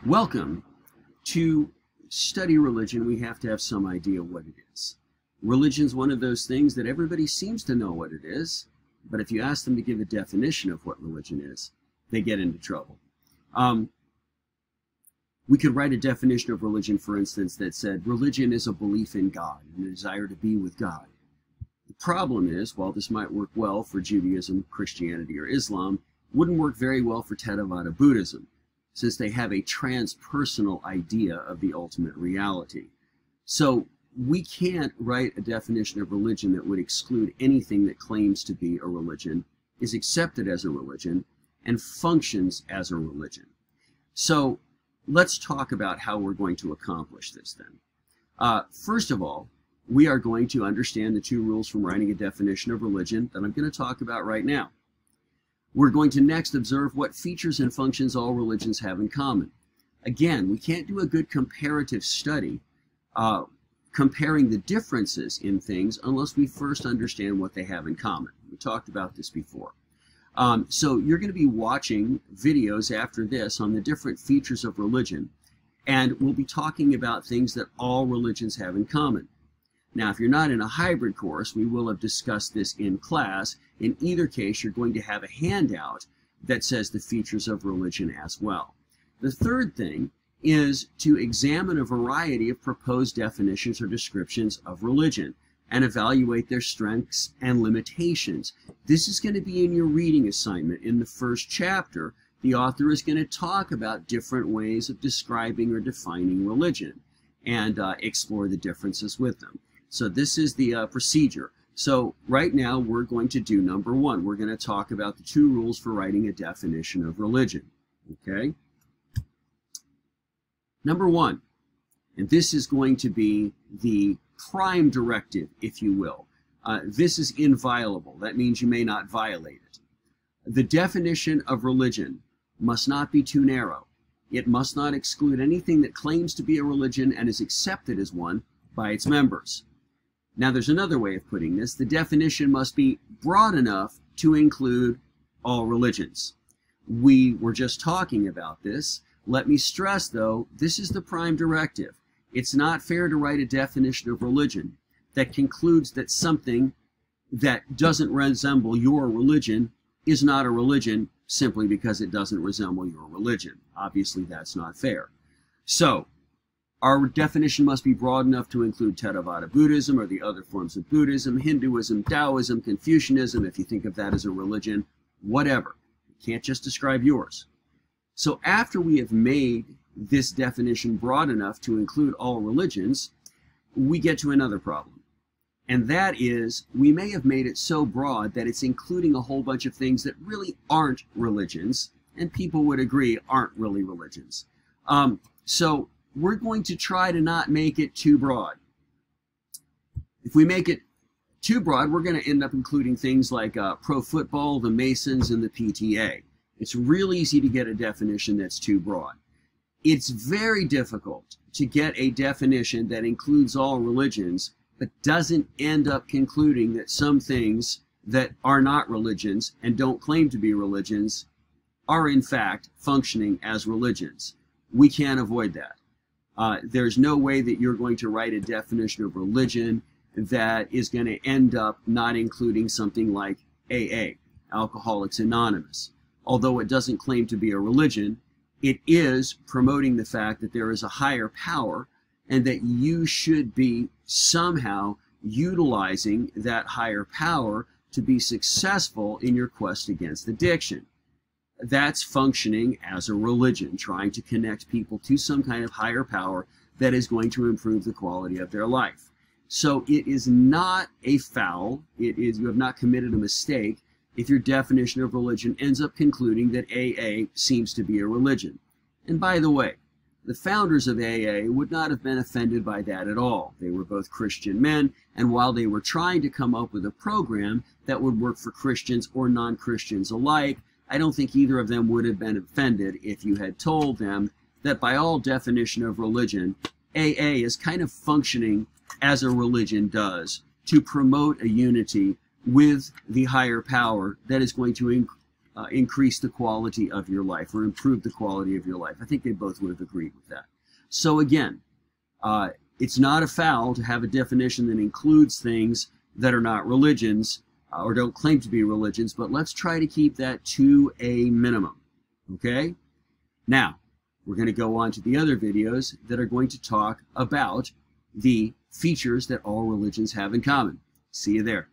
Welcome. To study religion, we have to have some idea what it is. Religion's one of those things that everybody seems to know what it is, but if you ask them to give a definition of what religion is, they get into trouble. We could write a definition of religion, for instance, that said, religion is a belief in God and a desire to be with God. The problem is, while this might work well for Judaism, Christianity, or Islam, it wouldn't work very well for Theravada Buddhism, since they have a transpersonal idea of the ultimate reality. So we can't write a definition of religion that would exclude anything that claims to be a religion, is accepted as a religion, and functions as a religion. So let's talk about how we're going to accomplish this then. First of all, we are going to understand the two rules from writing a definition of religion that I'm going to talk about right now. We're going to next observe what features and functions all religions have in common. Again, we can't do a good comparative study comparing the differences in things unless we first understand what they have in common. We talked about this before. So you're going to be watching videos after this on the different features of religion, and we'll be talking about things that all religions have in common. Now, if you're not in a hybrid course, we will have discussed this in class. In either case, you're going to have a handout that says the features of religion as well. The third thing is to examine a variety of proposed definitions or descriptions of religion and evaluate their strengths and limitations. This is going to be in your reading assignment. In the first chapter, the author is going to talk about different ways of describing or defining religion and explore the differences with them. So this is the procedure. So right now we're going to do number one. We're going to talk about the two rules for writing a definition of religion. Okay? Number one, and this is going to be the prime directive, if you will. This is inviolable. That means you may not violate it. The definition of religion must not be too narrow. It must not exclude anything that claims to be a religion and is accepted as one by its members. Now, there's another way of putting this. The definition must be broad enough to include all religions. We were just talking about this. Let me stress, though, this is the prime directive. It's not fair to write a definition of religion that concludes that something that doesn't resemble your religion is not a religion simply because it doesn't resemble your religion. Obviously, that's not fair. So, our definition must be broad enough to include Theravada Buddhism or the other forms of Buddhism, Hinduism, Taoism, Confucianism, if you think of that as a religion, whatever. You can't just describe yours. So after we have made this definition broad enough to include all religions, we get to another problem. And that is, we may have made it so broad that it's including a whole bunch of things that really aren't religions, and people would agree aren't really religions. So we're going to try to not make it too broad. If we make it too broad, we're going to end up including things like pro football, the Masons, and the PTA. It's real easy to get a definition that's too broad. It's very difficult to get a definition that includes all religions, but doesn't end up concluding that some things that are not religions and don't claim to be religions are in fact functioning as religions. We can't avoid that. There's no way that you're going to write a definition of religion that is going to end up not including something like AA, Alcoholics Anonymous. Although it doesn't claim to be a religion, it is promoting the fact that there is a higher power and that you should be somehow utilizing that higher power to be successful in your quest against addiction. That's functioning as a religion, trying to connect people to some kind of higher power that is going to improve the quality of their life. So it is not a foul, you have not committed a mistake if your definition of religion ends up concluding that AA seems to be a religion. And by the way, the founders of AA would not have been offended by that at all. They were both Christian men, and while they were trying to come up with a program that would work for Christians or non-Christians alike, I don't think either of them would have been offended if you had told them that by all definition of religion, AA is kind of functioning as a religion does to promote a unity with the higher power that is going to increase the quality of your life or improve the quality of your life. I think they both would have agreed with that. So again, it's not a foul to have a definition that includes things that are not religions or don't claim to be religions, but let's try to keep that to a minimum, okay? Now, we're going to go on to the other videos that are going to talk about the features that all religions have in common. See you there.